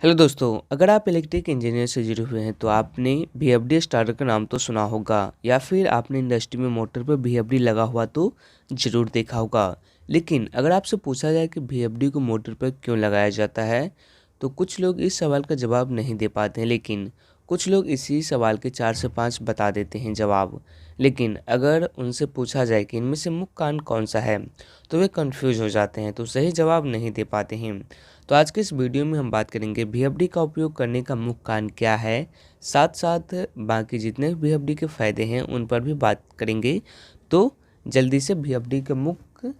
Hello दोस्तों, अगर आप इलेक्ट्रिक इंजीनियर से जुड़े हुए हैं तो आपने VFD स्टार्टर का नाम तो सुना होगा या फिर आपने इंडस्ट्री में मोटर पर VFD लगा हुआ तो ज़रूर देखा होगा। लेकिन अगर आपसे पूछा जाए कि VFD को मोटर पर क्यों लगाया जाता है तो कुछ लोग इस सवाल का जवाब नहीं दे पाते हैं, लेकिन कुछ लोग इसी सवाल के 4 से 5 बता देते हैं जवाब। लेकिन अगर उनसे पूछा जाए कि इनमें से मुख्य कारण कौन सा है तो वे कंफ्यूज हो जाते हैं, तो सही जवाब नहीं दे पाते हैं। तो आज के इस वीडियो में हम बात करेंगे VFD का उपयोग करने का मुख्य कारण क्या है, साथ साथ बाकी जितने VFD के फ़ायदे हैं उन पर भी बात करेंगे। तो जल्दी से VFD के मुख्य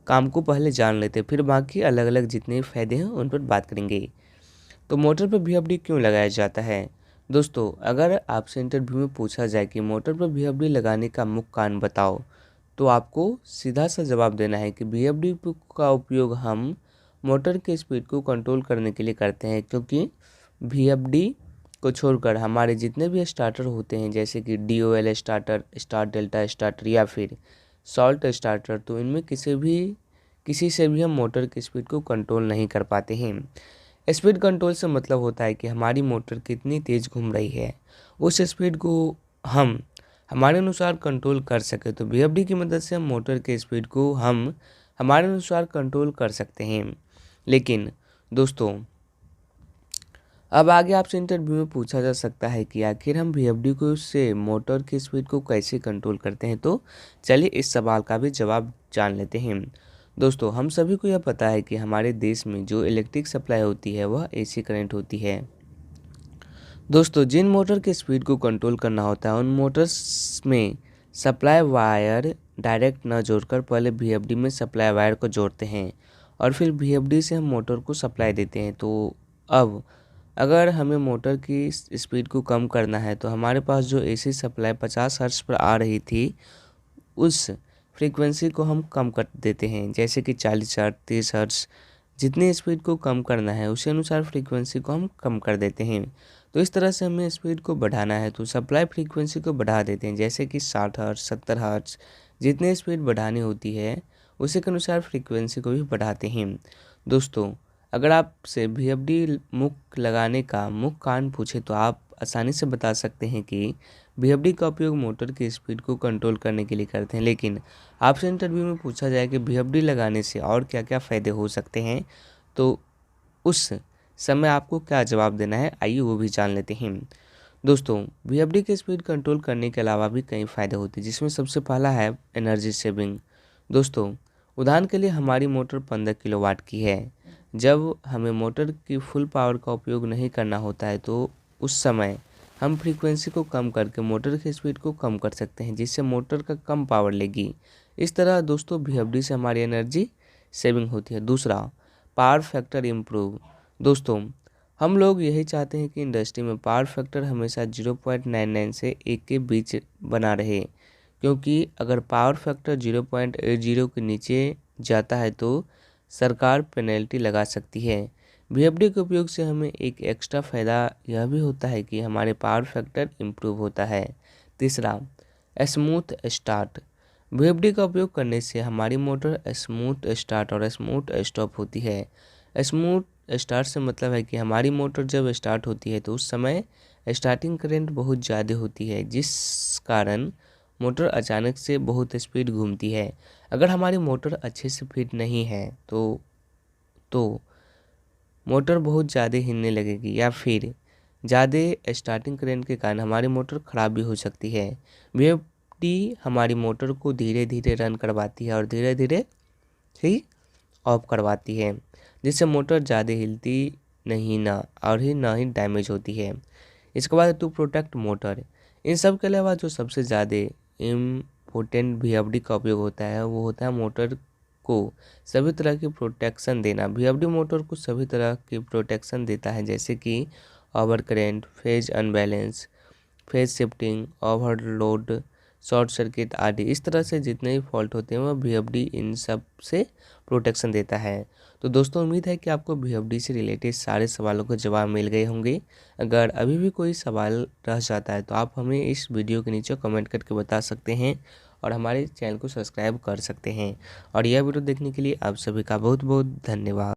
काम को पहले जान लेते हैं, फिर बाकी अलग अलग जितने फ़ायदे हैं उन पर बात करेंगे। तो मोटर पर VFD क्यों लगाया जाता है? दोस्तों, अगर आपसे इंटरव्यू में पूछा जाए कि मोटर पर VFD लगाने का मुख्य कारण बताओ, तो आपको सीधा सा जवाब देना है कि VFD का उपयोग हम मोटर की स्पीड को कंट्रोल करने के लिए करते हैं, क्योंकि VFD को छोड़कर हमारे जितने भी स्टार्टर होते हैं जैसे कि DOL starter, star delta starter या फिर सॉल्ट स्टार्टर, तो इनमें किसी से भी हम मोटर की स्पीड को कंट्रोल नहीं कर पाते हैं। स्पीड कंट्रोल से मतलब होता है कि हमारी मोटर कितनी तेज़ घूम रही है, उस स्पीड को हम हमारे अनुसार कंट्रोल कर सके। तो VFD की मदद से हम मोटर के स्पीड को हम हमारे अनुसार कंट्रोल कर सकते हैं। लेकिन दोस्तों, अब आगे आपसे इंटरव्यू में पूछा जा सकता है कि आखिर हम VFD को से मोटर की स्पीड को कैसे कंट्रोल करते हैं, तो चलिए इस सवाल का भी जवाब जान लेते हैं। दोस्तों, हम सभी को यह पता है कि हमारे देश में जो इलेक्ट्रिक सप्लाई होती है वह AC करंट होती है। दोस्तों, जिन मोटर की स्पीड को कंट्रोल करना होता है उन मोटर्स में सप्लाई वायर डायरेक्ट न जोड़कर पहले VFD में सप्लाई वायर को जोड़ते हैं और फिर VFD से हम मोटर को सप्लाई देते हैं। तो अब अगर हमें मोटर की स्पीड को कम करना है तो हमारे पास जो AC सप्लाई 50 हर्ट्ज पर आ रही थी उस फ्रीक्वेंसी को हम कम कर देते हैं, जैसे कि 40 हर्ट्ज, 30 हर्ट्ज। जितनी स्पीड को कम करना है उसी अनुसार फ्रीक्वेंसी को हम कम कर देते हैं। तो इस तरह से हमें स्पीड को बढ़ाना है तो सप्लाई फ्रीक्वेंसी को बढ़ा देते हैं, जैसे कि 60 हर्ट्ज, 70 हर्ट्ज। जितनी स्पीड बढ़ानी होती है उसी के अनुसार फ्रीक्वेंसी को भी बढ़ाते हैं। दोस्तों, अगर आपसे VFD मुख्य लगाने का मुख्य कारण पूछे तो आप आसानी से बता सकते हैं कि VFD का उपयोग मोटर की स्पीड को कंट्रोल करने के लिए करते हैं। लेकिन आपसे इंटरव्यू में पूछा जाए कि VFD लगाने से और क्या क्या फ़ायदे हो सकते हैं, तो उस समय आपको क्या जवाब देना है, आइए वो भी जान लेते हैं। दोस्तों, VFD की स्पीड कंट्रोल करने के अलावा भी कई फ़ायदे होते हैं, जिसमें सबसे पहला है एनर्जी सेविंग। दोस्तों, उदाहरण के लिए हमारी मोटर 15 किलोवाट की है। जब हमें मोटर की फुल पावर का उपयोग नहीं करना होता है तो उस समय हम फ्रीक्वेंसी को कम करके मोटर की स्पीड को कम कर सकते हैं, जिससे मोटर का कम पावर लेगी। इस तरह दोस्तों VFD से हमारी एनर्जी सेविंग होती है। दूसरा, पावर फैक्टर इम्प्रूव। दोस्तों, हम लोग यही चाहते हैं कि इंडस्ट्री में पावर फैक्टर हमेशा 0.99 से 1 के बीच बना रहे, क्योंकि अगर पावर फैक्टर 0.80 के नीचे जाता है तो सरकार पेनल्टी लगा सकती है। VFD के उपयोग से हमें एक एक्स्ट्रा फ़ायदा यह भी होता है कि हमारे पावर फैक्टर इम्प्रूव होता है। तीसरा, स्मूथ स्टार्ट। VFD का उपयोग करने से हमारी मोटर स्मूथ स्टार्ट और स्मूथ स्टॉप होती है। स्मूथ स्टार्ट से मतलब है कि हमारी मोटर जब स्टार्ट होती है तो उस समय स्टार्टिंग करंट बहुत ज़्यादा होती है, जिस कारण मोटर अचानक से बहुत स्पीड घूमती है। अगर हमारी मोटर अच्छे से फिट नहीं है तो मोटर बहुत ज़्यादा हिलने लगेगी या फिर ज़्यादा स्टार्टिंग करंट के कारण हमारी मोटर ख़राब भी हो सकती है। VFD हमारी मोटर को धीरे धीरे रन करवाती है और धीरे धीरे ही ऑफ करवाती है, जिससे मोटर ज़्यादा हिलती नहीं ना ही डैमेज होती है। इसके बाद टू प्रोटेक्ट मोटर। इन सब के अलावा जो सबसे ज़्यादा इम्पोर्टेंट VFD का उपयोग होता है वो होता है मोटर को सभी तरह की प्रोटेक्शन देना। VFD मोटर को सभी तरह की प्रोटेक्शन देता है, जैसे कि over current, phase unbalance, phase shifting, overload, short circuit आदि। इस तरह से जितने भी फॉल्ट होते हैं वह VFD इन सब से प्रोटेक्शन देता है। तो दोस्तों, उम्मीद है कि आपको VFD से रिलेटेड सारे सवालों के जवाब मिल गए होंगे। अगर अभी भी कोई सवाल रह जाता है तो आप हमें इस वीडियो के नीचे कमेंट करके बता सकते हैं और हमारे चैनल को सब्सक्राइब कर सकते हैं। और यह वीडियो देखने के लिए आप सभी का बहुत बहुत धन्यवाद।